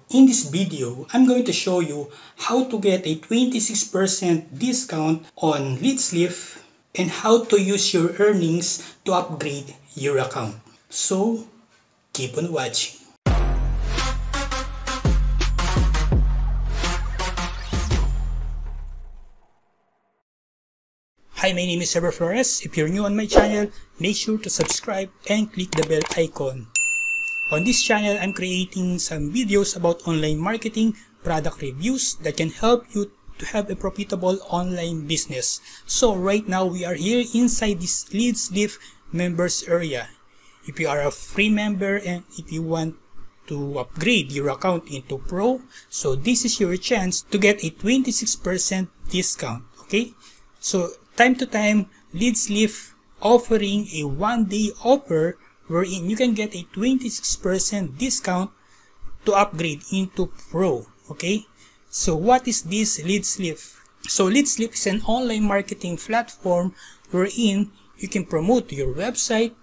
In this video, I'm going to show you how to get a 26% discount on LeadSliff and how to use your earnings to upgrade your account. So, keep on watching. Hi, my name is Ever Flores. If you're new on my channel, make sure to subscribe and click the bell icon. On this channel, I'm creating some videos about online marketing, product reviews that can help you to have a profitable online business. So right now, we are here inside this LeadSliff members area. If you are a free member and if you want to upgrade your account into Pro, so this is your chance to get a 26% discount, okay? So time to time, LeadSliff offering a one-day offer wherein you can get a 26% discount to upgrade into Pro, okay? So what is this LeadSliff? So LeadSliff is an online marketing platform wherein you can promote your website,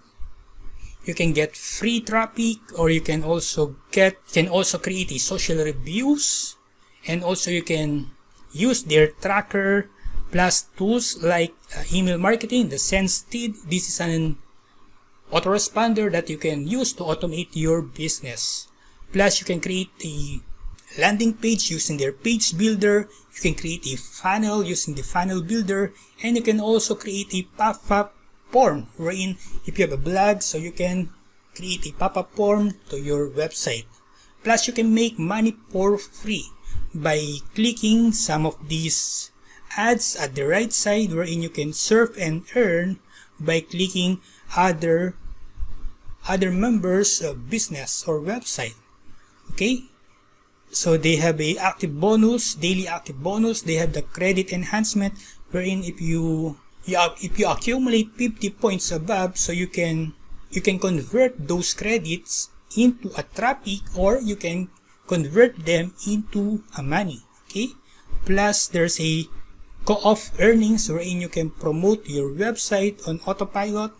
you can get free traffic, or you can also create a social reviews, and also you can use their tracker plus tools like email marketing, the SendSteed. This is an autoresponder that you can use to automate your business. Plus, you can create a landing page using their page builder. You can create a funnel using the funnel builder, and you can also create a pop-up form wherein if you have a blog, so you can create a pop-up form to your website. Plus, you can make money for free by clicking some of these ads at the right side wherein you can surf and earn by clicking other members of business or website. Okay, so they have a active bonus, daily active bonus. They have the credit enhancement wherein if you accumulate 50 points above, so you can convert those credits into a traffic, or you can convert them into a money. Okay, plus there's a co-op earnings wherein you can promote your website on autopilot.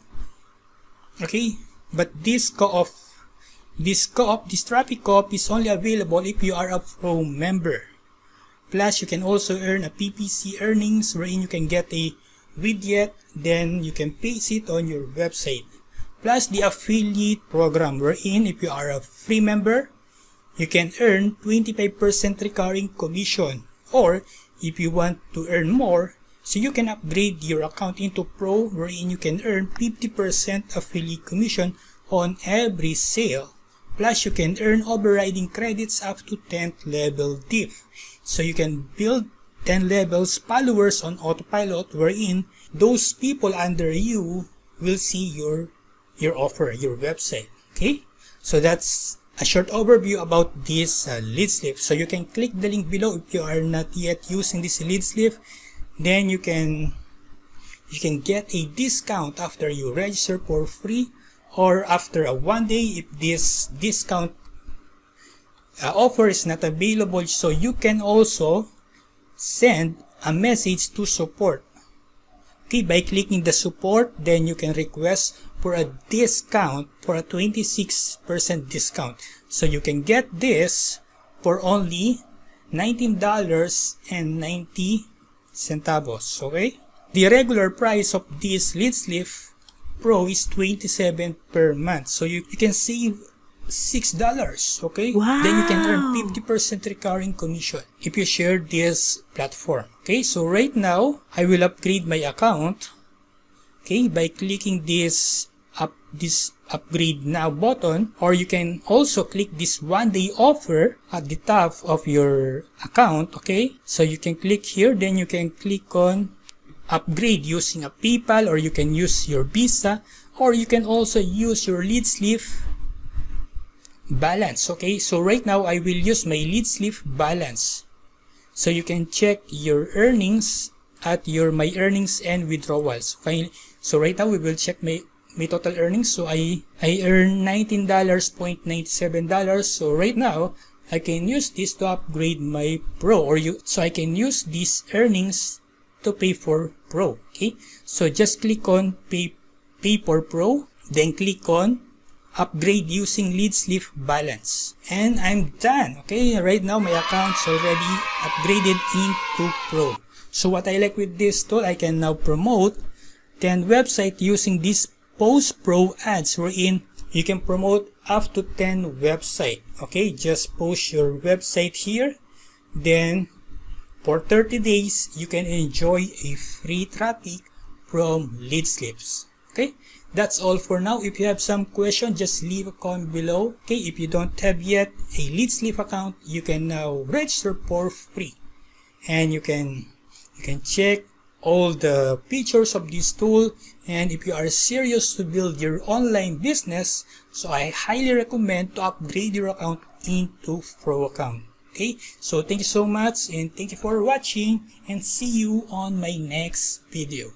Okay, but this traffic co-op is only available if you are a Pro member. Plus, you can also earn a PPC earnings wherein you can get a widget, then you can paste it on your website. Plus, the affiliate program wherein if you are a free member, you can earn 25% recurring commission. Or if you want to earn more, so you can upgrade your account into Pro wherein you can earn 50% affiliate commission on every sale. Plus, you can earn overriding credits up to 10th level diff. So you can build 10 levels followers on autopilot wherein those people under you will see your offer, your website. Okay, so that's a short overview about this LeadSliff. So you can click the link below if you are not yet using this LeadSliff. Then you can get a discount after you register for free, or after a one day if this discount offer is not available. So you can also send a message to support. Okay, by clicking the support, then you can request for a discount, for a 26% discount. So you can get this for only $19.90. Okay, the regular price of this LeadSliff Pro is $27 per month. So you can save $6. Okay, wow. Then you can earn 50% recurring commission if you share this platform. Okay, so right now I will upgrade my account, okay, by clicking this upgrade now button, or you can also click this one-day offer at the top of your account. Okay, so you can click here, then you can click on upgrade using a PayPal, or you can use your Visa, or you can also use your LeadSliff balance. Okay, so right now I will use my LeadSliff balance. So you can check your earnings at your my earnings and withdrawals. Okay, so right now we will check my total earnings. So I earn $19.97. So right now I can use this to upgrade my Pro, so I can use these earnings to pay for Pro. Okay, so just click on pay for Pro, then click on upgrade using Leadslip Balance. And I'm done. Okay, right now my account's already upgraded into Pro. So what I like with this tool, I can now promote 10 websites using this Post Pro ads, wherein you can promote up to 10 websites. Okay, just post your website here. Then for 30 days, you can enjoy a free traffic from Leadslips. Okay, that's all for now. If you have some question, just leave a comment below. Okay, if you don't have yet a Leadslip account, you can now register for free, and you can check all the features of this tool. And if you are serious to build your online business, so I highly recommend to upgrade your account into Pro account. Okay, so thank you so much, and thank you for watching, and see you on my next video.